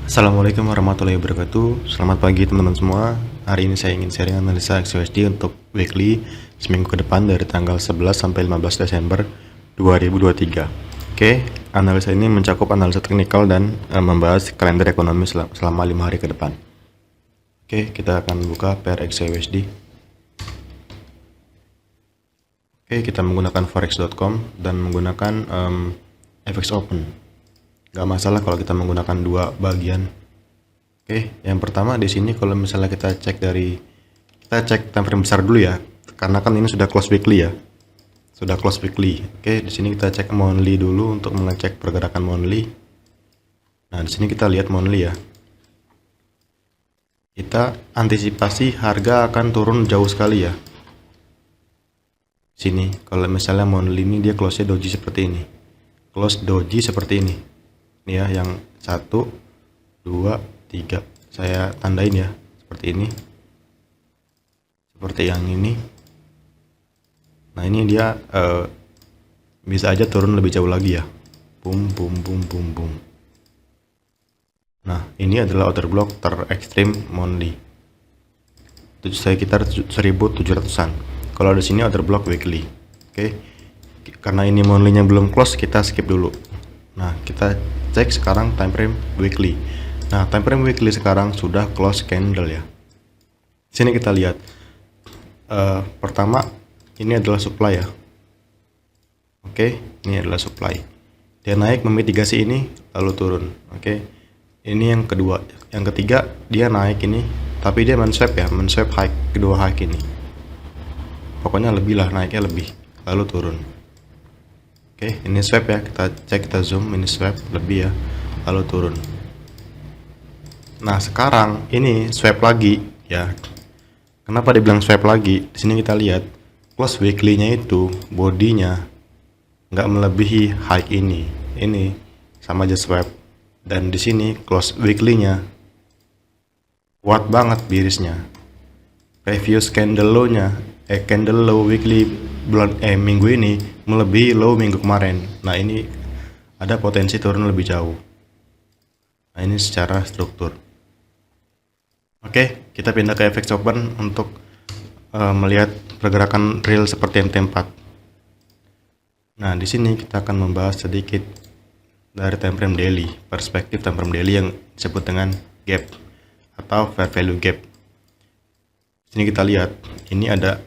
Assalamualaikum warahmatullahi wabarakatuh. Selamat pagi teman-teman semua. Hari ini saya ingin sharing analisa XUSD untuk weekly seminggu ke depan dari tanggal 11 sampai 15 Desember 2023. Oke, analisa ini mencakup analisa teknikal dan membahas kalender ekonomi selama 5 hari ke depan. Oke, kita akan buka pair XUSD. Oke, kita menggunakan forex.com dan menggunakan FX Open. Gak masalah kalau kita menggunakan dua bagian. Oke, yang pertama di sini kalau misalnya kita cek time frame besar dulu ya, karena kan ini sudah close weekly ya, sudah close weekly. Oke, di sini kita cek monthly dulu untuk mengecek pergerakan monthly. Nah, di sini kita lihat monthly ya. Kita antisipasi harga akan turun jauh sekali ya. Sini, kalau misalnya monthly ini dia close-nya doji seperti ini, close doji seperti ini. Ini ya, yang 1, 2, 3 saya tandain ya, seperti ini, seperti yang ini. Nah, ini dia bisa aja turun lebih jauh lagi ya, boom boom boom boom boom. Nah, ini adalah order block terekstrim monthly, sekitar 1700-an. Kalau di sini order block weekly. Oke, karena ini monthly-nya belum close, kita skip dulu. Nah, kita cek sekarang time frame weekly. Nah, time frame weekly sekarang sudah close candle ya. Sini kita lihat. Pertama, ini adalah supply ya. Oke, ini adalah supply. Dia naik memitigasi ini lalu turun. Oke. Ini yang kedua. Yang ketiga, dia naik ini, tapi dia men-swap ya, men-swap high, kedua high ini. Pokoknya lebih lah, naiknya lebih, lalu turun. Oke, ini swap ya, kita cek, kita zoom, ini swap lebih ya, lalu turun. Nah, sekarang ini swap lagi ya. Kenapa dibilang swap lagi? Di sini kita lihat close weekly-nya itu bodinya nggak melebihi high ini. Ini sama aja swap. Dan di sini close weekly-nya kuat banget birisnya. Previous candle low-nya, candle low weekly minggu ini melebihi low minggu kemarin. Nah, ini ada potensi turun lebih jauh. Nah, ini secara struktur. Oke, kita pindah ke FX Open untuk melihat pergerakan real seperti MT4. Nah, di sini kita akan membahas sedikit dari time frame daily, perspektif time frame daily yang disebut dengan gap atau fair value gap. Sini kita lihat, ini ada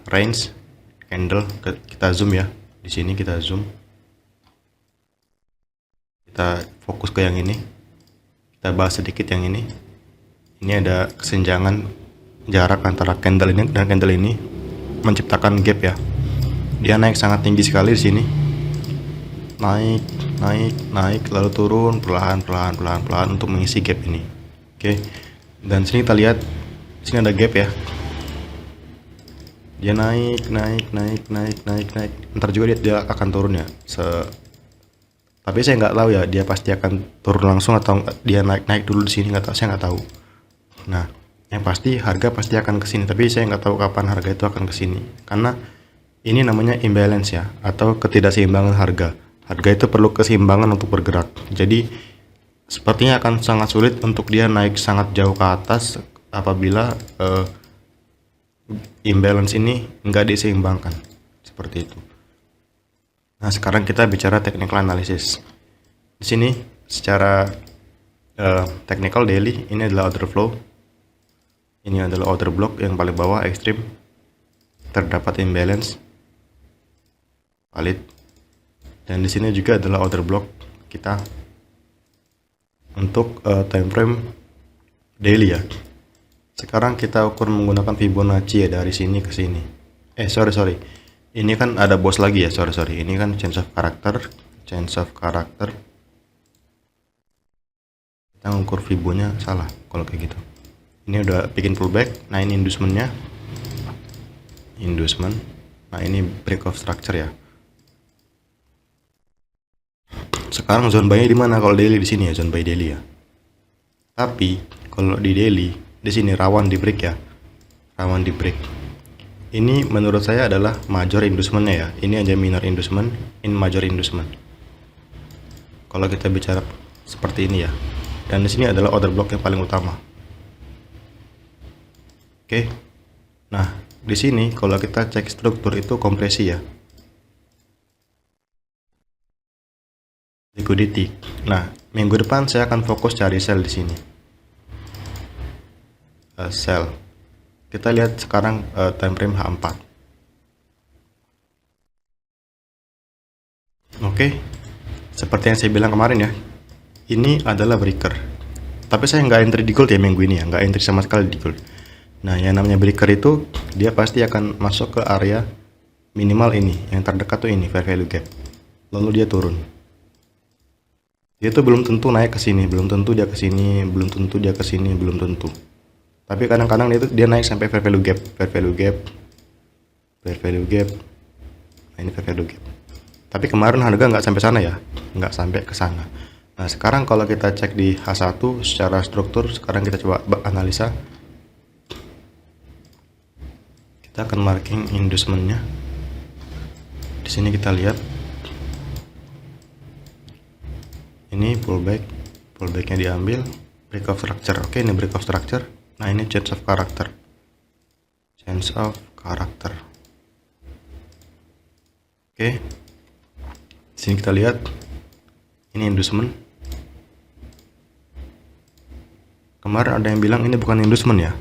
range candle, kita zoom ya. Di sini kita zoom. Kita fokus ke yang ini. Kita bahas sedikit yang ini. Ini ada kesenjangan jarak antara candle ini dan candle ini menciptakan gap ya. Dia naik sangat tinggi sekali di sini. Naik lalu turun perlahan untuk mengisi gap ini. Oke. Dan sini kita lihat, sini ada gap ya. Dia naik. Ntar juga dia akan turun ya. Tapi saya nggak tahu ya, dia pasti akan turun langsung atau dia naik dulu di sini, nggak tahu, saya nggak tahu. Nah, yang pasti harga pasti akan ke sini, tapi saya nggak tahu kapan harga itu akan ke sini. Karena ini namanya imbalance ya, atau ketidakseimbangan harga. Harga itu perlu keseimbangan untuk bergerak. Jadi sepertinya akan sangat sulit untuk dia naik sangat jauh ke atas apabila imbalance ini nggak diseimbangkan seperti itu. Nah, sekarang kita bicara technical analysis. Di sini secara technical daily, ini adalah order flow, ini adalah order block yang paling bawah ekstrim, terdapat imbalance valid, dan di sini juga adalah order block kita untuk time frame daily ya. Sekarang kita ukur menggunakan Fibonacci ya, dari sini ke sini. Sorry. Ini kan ada bos lagi ya, sorry. Ini kan change of character. Kita ngukur Fibonya salah kalau kayak gitu. Ini udah bikin pullback. Nah, ini inducementnya. Nah, ini break of structure ya. Sekarang zone buy-nya di mana? Kalau daily di sini ya, zone buy daily ya. Tapi kalau di daily di sini rawan di break ya. Ini menurut saya adalah major inducement-nya ya. Ini aja minor inducement, ini major inducement. Kalau kita bicara seperti ini ya. dan di sini adalah order block yang paling utama. Oke. Nah, di sini kalau kita cek struktur itu kompresi ya. Liquidity. Nah, minggu depan saya akan fokus cari sell di sini. Sell. Kita lihat sekarang time frame H4. Oke. Seperti yang saya bilang kemarin ya. Ini adalah breaker. Tapi saya nggak entry di gold ya minggu ini ya, nggak entry sama sekali di gold. Nah, yang namanya breaker itu dia pasti akan masuk ke area minimal ini, yang terdekat tuh ini fair value gap. Lalu dia turun. Dia tuh belum tentu naik ke sini, belum tentu dia ke sini, belum tentu dia ke sini, belum tentu. Tapi kadang-kadang dia naik sampai fair value gap, fair value gap, fair value gap. Nah, ini fair value gap. Tapi kemarin harga nggak sampai sana ya, nggak sampai ke sana. Nah, sekarang kalau kita cek di H1 secara struktur, sekarang kita coba analisa. Kita akan marking inducementnya. Di sini kita lihat. Ini pullbacknya diambil, break of structure. Oke, ini break of structure. Nah, ini change of character. Change of character. Oke. Di sini kita lihat. Ini inducement. Kemarin ada yang bilang ini bukan inducement ya.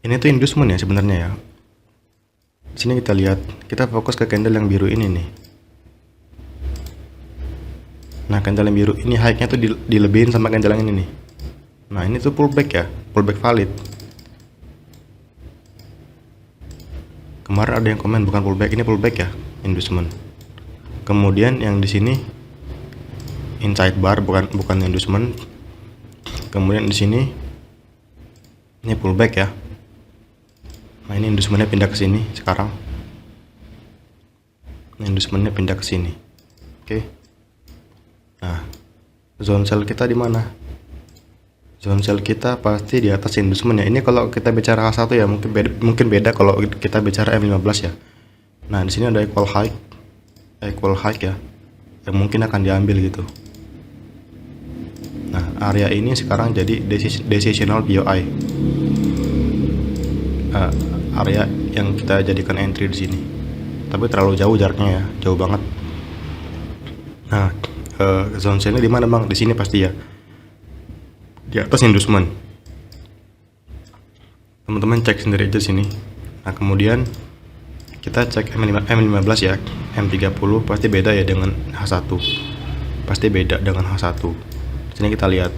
Ini tuh inducement ya sebenarnya ya. Di sini kita lihat, kita fokus ke candle yang biru ini nih. Nah, candle yang biru ini high-nya tuh dilebihin sama candle yang ini nih. Nah, ini tuh pullback ya, pullback valid. Kemarin ada yang komen bukan pullback, ini pullback ya, inducement. Kemudian yang di sini inside bar bukan inducement. Kemudian di sini ini pullback ya. Nah, ini inducementnya pindah ke sini sekarang. Ini inducementnya pindah ke sini. Oke. Nah, zone sell kita di mana? Zone sell kita pasti di atas inducementnya. Ini kalau kita bicara H1 ya, mungkin beda kalau kita bicara M15 ya. Nah, di sini ada equal high ya, yang mungkin akan diambil gitu. Nah, area ini sekarang jadi decisional POI. Area yang kita jadikan entry di sini. Tapi terlalu jauh jaraknya ya, jauh banget. Nah, zone sell-nya di mana, Bang? Di sini pasti ya. Di atas inducement. Teman-teman cek sendiri aja sini. Nah, kemudian kita cek M15 ya. M30 pasti beda ya dengan H1. Pasti beda dengan H1. Sini kita lihat,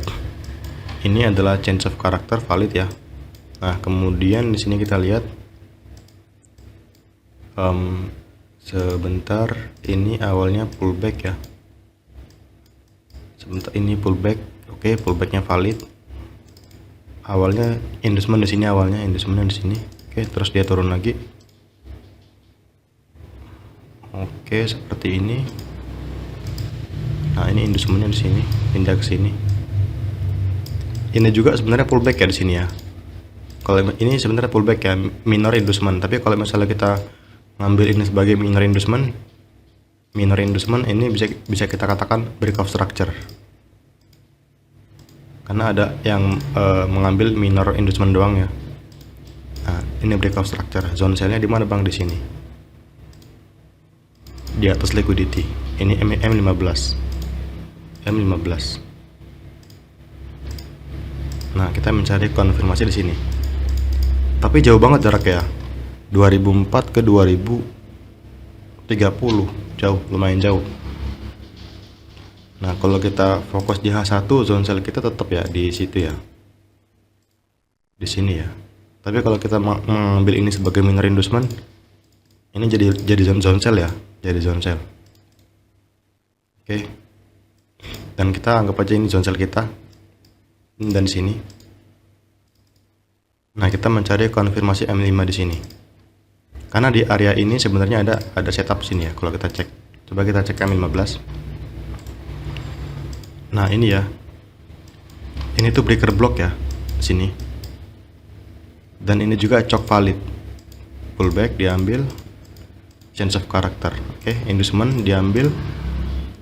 ini adalah change of character valid ya. Nah, kemudian di sini kita lihat, sebentar, ini awalnya pullback ya. Sebentar, ini pullback, oke, pullbacknya valid. Awalnya inducement di sini, inducementnya di sini, oke, terus dia turun lagi. Oke, seperti ini. Nah, ini inducementnya di sini, pindah ke sini. Ini juga sebenarnya pullback ya di sini ya. Kalau ini sebenarnya pullback ya, minor inducement. Tapi kalau misalnya kita ngambil ini sebagai minor inducement ini bisa kita katakan break of structure. Karena ada yang mengambil minor inducement doang ya. Nah, ini break of structure. Zone sell-nya di mana, Bang? Di sini. Di atas liquidity. Ini M15. Nah, kita mencari konfirmasi di sini. Tapi jauh banget jaraknya ya. 2004 ke 2030. Jauh, lumayan jauh. Nah, kalau kita fokus di H1, zone sell kita tetap ya di situ ya. Di sini ya. Tapi kalau kita mengambil ini sebagai minor inducement, ini jadi zone sell ya, jadi zone sell. Oke. Dan kita anggap aja ini zone sell kita. Dan di sini. Nah, kita mencari konfirmasi M5 di sini. Karena di area ini sebenarnya ada setup sini ya. Kalau kita cek, coba kita cek M15. Nah, ini ya. Ini tuh breaker block ya, di sini. Dan ini juga chok valid. Pullback diambil, change of character. Oke, inducement diambil,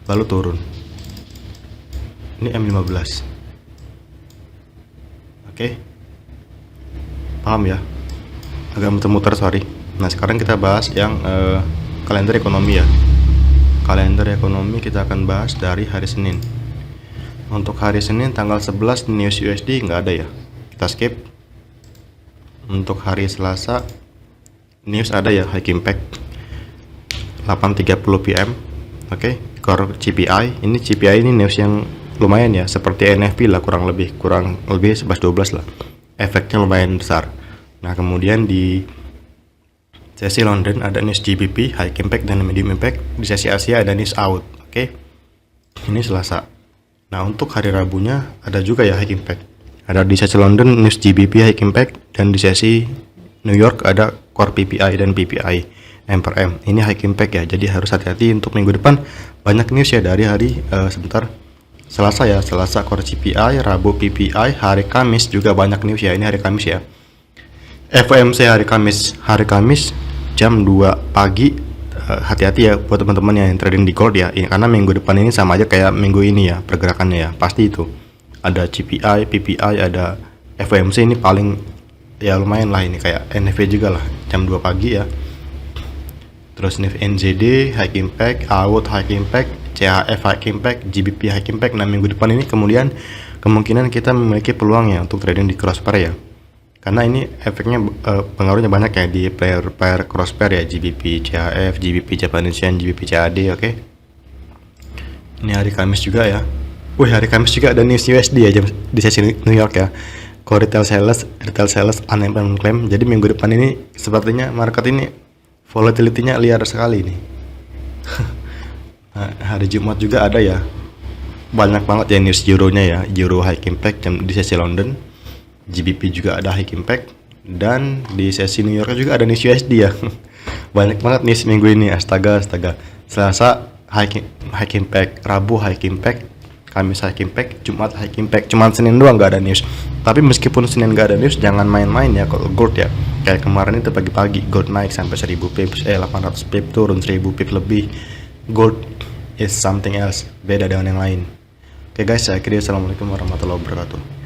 lalu turun. Ini M15. Oke, paham ya? Agak muter-muter, sorry. Nah, sekarang kita bahas yang kalender ekonomi ya. Kalender ekonomi kita akan bahas dari hari Senin. Untuk hari Senin tanggal 11 news USD nggak ada ya, kita skip. Untuk hari Selasa news ada ya, high impact 8.30 PM. Oke, core CPI. Ini CPI ini news yang lumayan ya, seperti NFP lah, kurang lebih 11-12 lah. Efeknya lumayan besar. Nah, kemudian di sesi London ada news GBP high impact dan medium impact. Di sesi Asia ada news out. Oke, ini Selasa. Nah, untuk hari Rabunya ada juga ya high impact. Ada di sesi London news GBP high impact, dan di sesi New York ada core PPI dan PPI M per M. Ini high impact ya, jadi harus hati-hati. Untuk minggu depan banyak news ya dari hari Selasa ya, Selasa core CPI, Rabu PPI, hari Kamis juga banyak news ya. Ini hari Kamis ya, FOMC hari Kamis jam 2 pagi. Hati-hati ya buat teman-teman yang trading di gold ya, karena minggu depan ini sama aja kayak minggu ini ya pergerakannya ya. Pasti itu ada CPI, PPI, ada FOMC. Ini paling ya lumayan lah, ini kayak NFP juga lah jam 2 pagi ya. Terus NZD high impact, AUD high impact, CHF high impact, GBP high impact. Nah, minggu depan ini kemudian kemungkinan kita memiliki peluang ya untuk trading di cross pair ya, karena ini efeknya pengaruhnya banyak ya di pair cross pair ya, GBP CHF, GBP Japanese Yen, GBP CAD. Oke. Ini hari Kamis juga ya. Hari Kamis juga ada news USD ya di sesi New York ya. Core retail sales unemployment claim. Jadi minggu depan ini sepertinya market ini volatility-nya liar sekali nih. Nah, hari Jumat juga ada ya. Banyak banget ya news euro-nya ya. Euro high impact di sesi London. GBP juga ada high impact, dan di sesi New York juga ada news USD ya. Banyak banget news minggu ini, astaga. Selasa high impact, Rabu high impact, Kamis high impact, Jumat high impact. Cuman Senin doang nggak ada news. Tapi meskipun Senin nggak ada news, jangan main-main ya kalau gold ya. Kayak kemarin itu pagi-pagi gold naik sampai 1000 pips, 800 pips, turun 1000 pips lebih. Gold is something else, beda dengan yang lain. Oke guys, saya akhiri. Assalamualaikum warahmatullahi wabarakatuh.